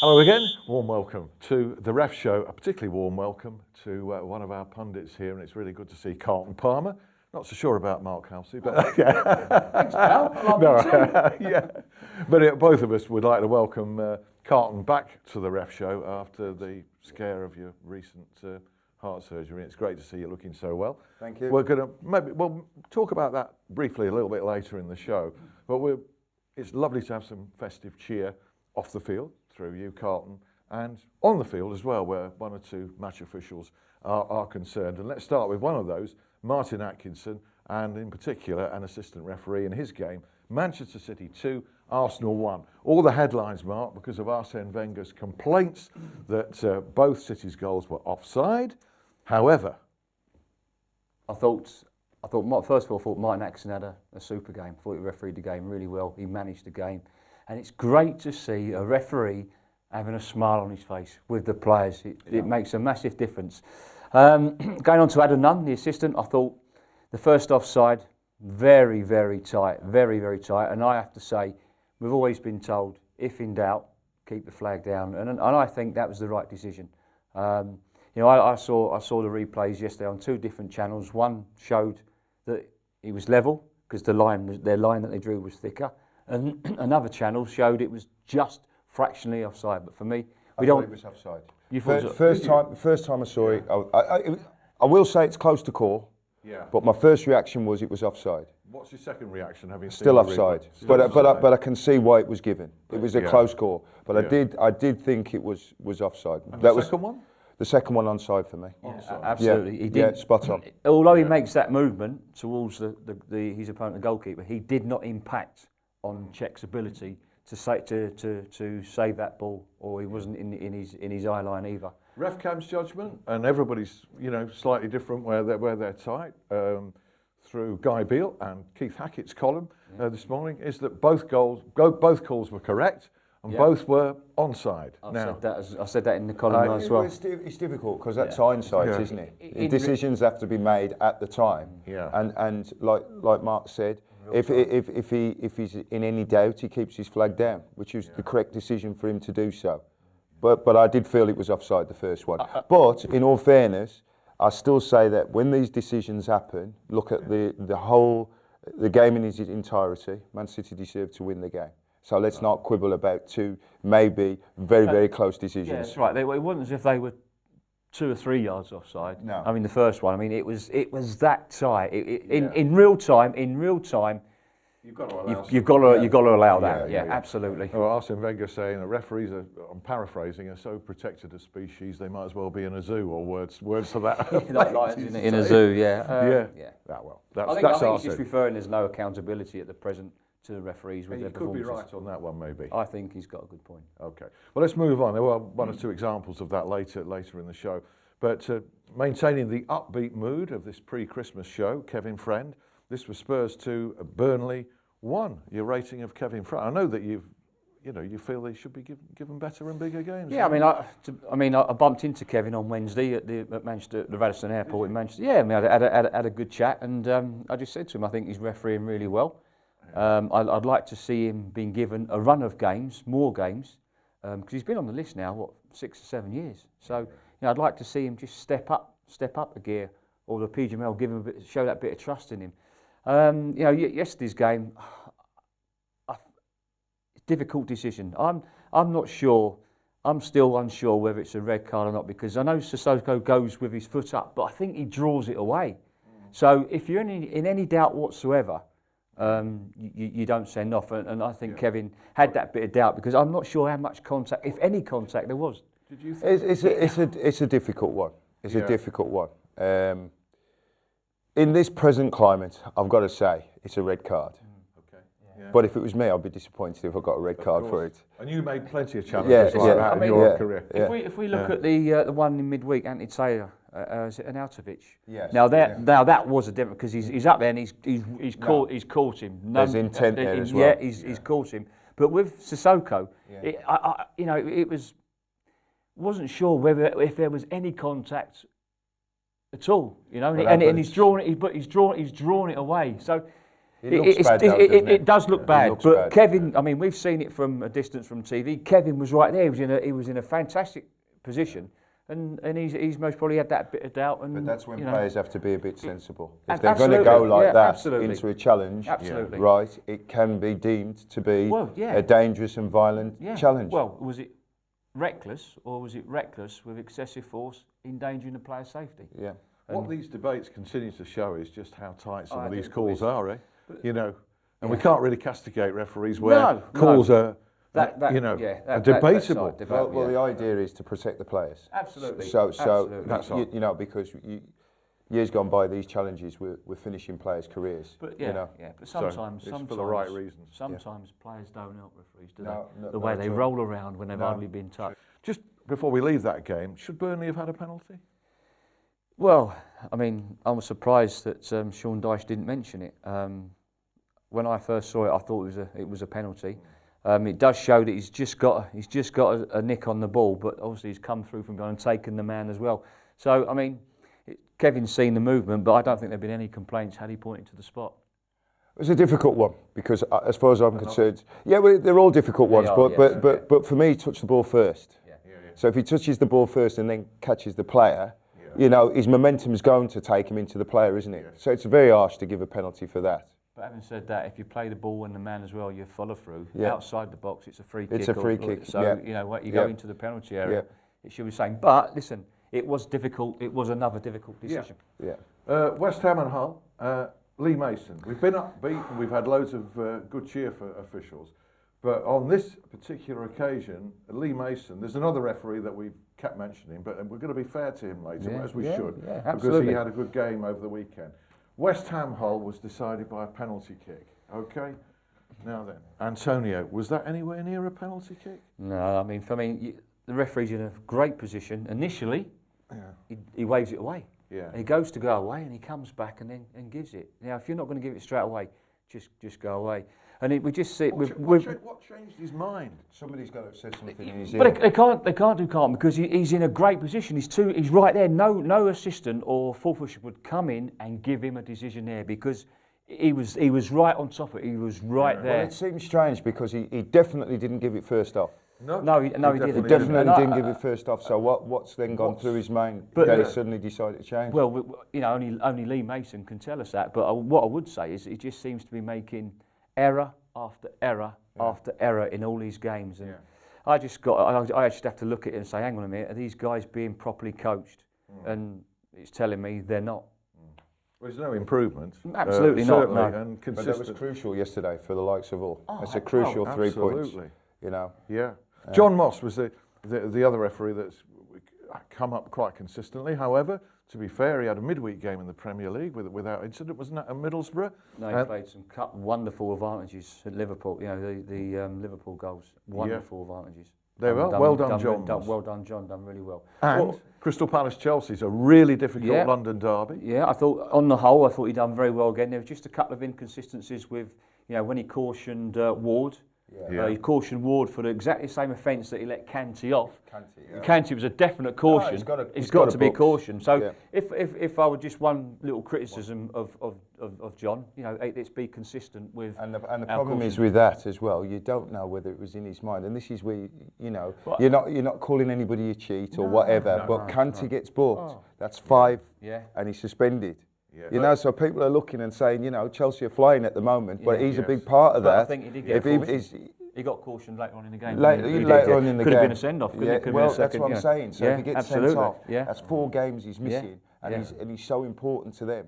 Hello again, warm welcome to the Ref Show, a particularly warm welcome to one of our pundits here, and it's really good to see Carlton Palmer. Not so sure about Mark Halsey, but yeah. Thanks, pal. I love you too. Yeah. But both of us would like to welcome Carlton back to the Ref Show after the scare of your recent heart surgery. It's great to see you looking so well. Thank you. We're going to we'll talk about that briefly a little bit later in the show, but it's lovely to have some festive cheer off the field through you, Carlton, and on the field as well, where one or two match officials are concerned. And let's start with one of those, Martin Atkinson, and in particular an assistant referee in his game. Manchester City 2, Arsenal 1. All the headlines, Mark, because of Arsene Wenger's complaints that both City's goals were offside. However, I thought first of all, I thought Martin Atkinson had a super game. I thought he refereed the game really well. He managed the game. And it's great to see a referee having a smile on his face with the players. It makes a massive difference. Going on to Adam Nunn, the assistant, I thought the first offside, very, very tight, very, very tight. And I have to say, we've always been told, if in doubt, keep the flag down. And I think that was the right decision. I saw the replays yesterday on two different channels. One showed that he was level because their line that they drew was thicker. And another channel showed it was just fractionally offside. But for me, I thought it was offside. You thought First time I saw it, I will say it's close to call. yeah. But my first reaction was it was offside. What's your second reaction? Having Still seen the offside. replay? Still offside. But I can see why it was given. It was a close call. But Yeah. I did think it was offside. And That the was second one? the second one onside for me. Onside. absolutely. He did. Yeah, spot on. Although he makes that movement towards his opponent, the goalkeeper, he did not impact on Czech's ability to save that ball, or he wasn't in his eye line either. Ref Cam's judgment, and everybody's slightly different where they're tight. Through Guy Beale and Keith Hackett's column this morning, is that both calls were correct and both were onside. I said that in the column as well. It's difficult because that's hindsight, Yeah. isn't it? Decisions have to be made at the time. Yeah. And like Mark said, if he's in any doubt, he keeps his flag down, which is the correct decision for him to do so. But I did feel it was offside the first one. But in all fairness, I still say that when these decisions happen, look at the game in its entirety. Man City deserved to win the game. So let's not quibble about two maybe very, very close decisions. Yeah, that's right. It wasn't as if they were 2 or 3 yards offside. No. I mean, the first one. I mean, it was that tight. In real time, you've got to allow that. Yeah, absolutely. Well, Arsene Wenger saying that referees are, I'm paraphrasing, are so protected a species they might as well be in a zoo, or words to that. Like lions in a zoo. Yeah. Yeah. Well, I that's think he's Arsene. just referring. There's no accountability at the present to the referees with You their could be performances. right on that one, maybe. I think he's got a good point. Okay. Well, let's move on. There were one or two examples of that later in the show. But maintaining the upbeat mood of this pre-Christmas show, Kevin Friend. This was Spurs 2, Burnley 1. Your rating of Kevin Friend. I know that you feel they should be given better and bigger games. Yeah, I mean, I bumped into Kevin on Wednesday at Manchester, the Radisson Airport in Manchester. Yeah, I mean, I had a good chat, and I just said to him, I think he's refereeing really well. I'd like to see him being given a run of games, more games, because he's been on the list now, 6 or 7 years. So, I'd like to see him just step up a gear, or the PGML show that bit of trust in him. Yesterday's game, difficult decision. I'm not sure. I'm still unsure whether it's a red card or not, because I know Sissoko goes with his foot up, but I think he draws it away. So if you're in any doubt whatsoever, you don't send off. And I think Kevin had that bit of doubt, because I'm not sure how much contact, if any contact, there was. Did you think It's a difficult one. It's a difficult one. In this present climate, I've got to say, it's a red card. Okay. Yeah. But if it was me, I'd be disappointed if I got a red card for it. And you made plenty of challenges that in your career. If we look at the one in midweek, Anthony Taylor, is it Arnautovic? Yes. Now that was a different, because he's up there and he's caught him. There's intent there as well. Yeah, he's caught him. But with Sissoko, it wasn't sure if there was any contact at all, and he's drawn it, but he's drawn it away. So looks bad, though, doesn't it does look It bad, looks but bad. Kevin, I mean, we've seen it from a distance from TV. Kevin was right there. He was in a fantastic position, and he's most probably had that bit of doubt. And But that's when you know, players have to be a bit sensible. If Ab- they're going to go absolutely, like yeah, that absolutely. into a challenge, Absolutely. right, it can be deemed to be Well, yeah. a dangerous and violent challenge. Well, was it reckless or was it reckless with excessive force endangering the player's safety? Yeah. What these debates continue to show is just how tight some I of these think it calls is. are, eh? You know, and we can't really castigate referees where No, calls are, That you know, yeah, are that debatable. side, Well, the idea is to protect the players. Absolutely. So Absolutely. That's all. you know, because years gone by, these challenges were finishing players' careers. But yeah, you know. but So sometimes, it's for the right reasons. Sometimes players don't help referees, do No, they? no, The way not they at all. roll around when they've No. hardly been touched. Just before we leave that game, should Burnley have had a penalty? Well, I mean, I was surprised that Sean Dyche didn't mention it. When I first saw it, I thought it was a penalty. It does show that he's just got a nick on the ball, but obviously he's come through from behind and taken the man as well. So I mean, Kevin's seen the movement, but I don't think there've been any complaints had he pointed to the spot. It was a difficult one because, as far as I'm concerned, they're all difficult ones. But for me, he touched the ball first. So if he touches the ball first and then catches the player, you know, his momentum is going to take him into the player, isn't it? So it's very harsh to give a penalty for that. But having said that, if you play the ball and the man as well, you follow through. Yeah. Outside the box, it's a free kick. It's a free kick, So, yeah. you know, what you go Yeah. into the penalty area, Yeah. it should be the same. But listen, it was difficult. It was another difficult decision. Yeah. West Ham and Hull, Lee Mason. We've been upbeat and we've had loads of good cheer for officials. But on this particular occasion, Lee Mason, there's another referee that we've kept mentioning, but we're going to be fair to him later, as we should, yeah, because absolutely. he had a good game over the weekend. West Ham Hull was decided by a penalty kick. Okay? Now then, Antonio, was that anywhere near a penalty kick? No, I mean, the referee's in a great position. Initially, he waves it away. Yeah. He goes to go away and he comes back and then gives it. Now, if you're not going to give it straight away, just go away. And we just see it with. What changed his mind? Somebody's got to have said something in his ear. But they can't do Carlton because he's in a great position. He's right there. No assistant or fourth official would come in and give him a decision there because he was right on top of it. He was right there. Well, it seems strange because he definitely didn't give it first off. No, he didn't. He definitely didn't give it first off. So what's then gone through his mind that he suddenly decided to change? Well, you know, only Lee Mason can tell us that. But what I would say is he just seems to be making error after error after error in all these games. And I just have to look at it and say, hang on a minute, are these guys being properly coached? And it's telling me they're not. Well, there's no improvement. Absolutely not, certainly, no. and But that consistent. was crucial yesterday for the likes of all. It's a crucial 3 points. Absolutely. You know. Yeah. John Moss was the other referee that's come up quite consistently. However, to be fair, he had a midweek game in the Premier League without incident. Wasn't that at Middlesbrough? No, he played some wonderful advantages at Liverpool. You know, the Liverpool goals, wonderful advantages. Well done, John Moss. Well done, John. Done really well. And Crystal Palace Chelsea's a really difficult London derby. Yeah, I thought on the whole, he done very well again. There was just a couple of inconsistencies with, you know, when he cautioned Ward. He cautioned Ward for exactly the same offence that he let Kanté off. Kanté was a definite caution. He's got to be cautioned. So if I were just one little criticism of John, you know, let's be consistent with. And the problem is with that as well. You don't know whether it was in his mind, and this is where you know you're not calling anybody a cheat or whatever. But Kanté gets booked. That's 5, and he's suspended. Yeah. You know, so people are looking and saying, you know, Chelsea are flying at the moment, but he's a big part of that. I think he did get cautioned. He got cautioned later on in the game. Later on in the game. Could have been a send-off. Well, that's what I'm saying. So if he gets sent off, that's 4 games he's missing, and he's so important to them.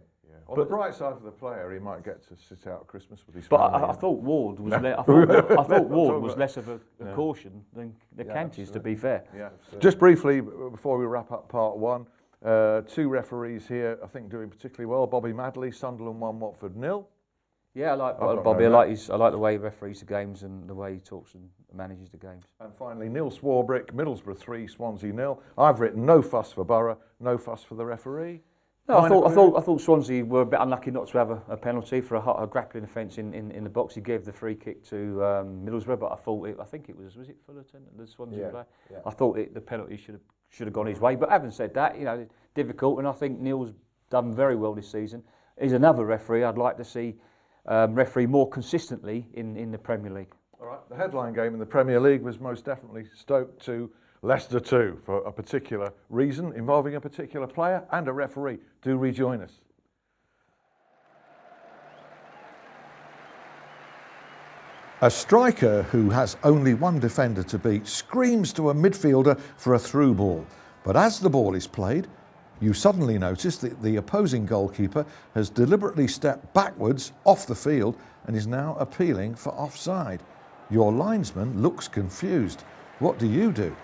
On the bright side for the player, he might get to sit out Christmas with his family. But I thought Ward was. I thought Ward was less of a caution than the Kantés, to be fair. Yeah. Just briefly before we wrap up part 1. 2 referees here, I think, doing particularly well. Bobby Madley, Sunderland 1, Watford 0. Yeah, I like Bobby. I like the way he referees the games and the way he talks and manages the games. And finally, Neil Swarbrick, Middlesbrough 3, Swansea 0. I've written no fuss for Borough, no fuss for the referee. No, I thought Swansea were a bit unlucky not to have a penalty for a grappling offence in the box. He gave the free kick to Middlesbrough, but I think it was it Fullerton, the Swansea player? Yeah. I thought the penalty should have gone his way. But having said that, you know, difficult, and I think Neil's done very well this season. He's another referee I'd like to see referee more consistently in the Premier League. All right, the headline game in the Premier League was most definitely Stoke 2, Leicester 2, for a particular reason involving a particular player and a referee. Do rejoin us. A striker who has only one defender to beat screams to a midfielder for a through ball. But as the ball is played, you suddenly notice that the opposing goalkeeper has deliberately stepped backwards off the field and is now appealing for offside. Your linesman looks confused. What do you do?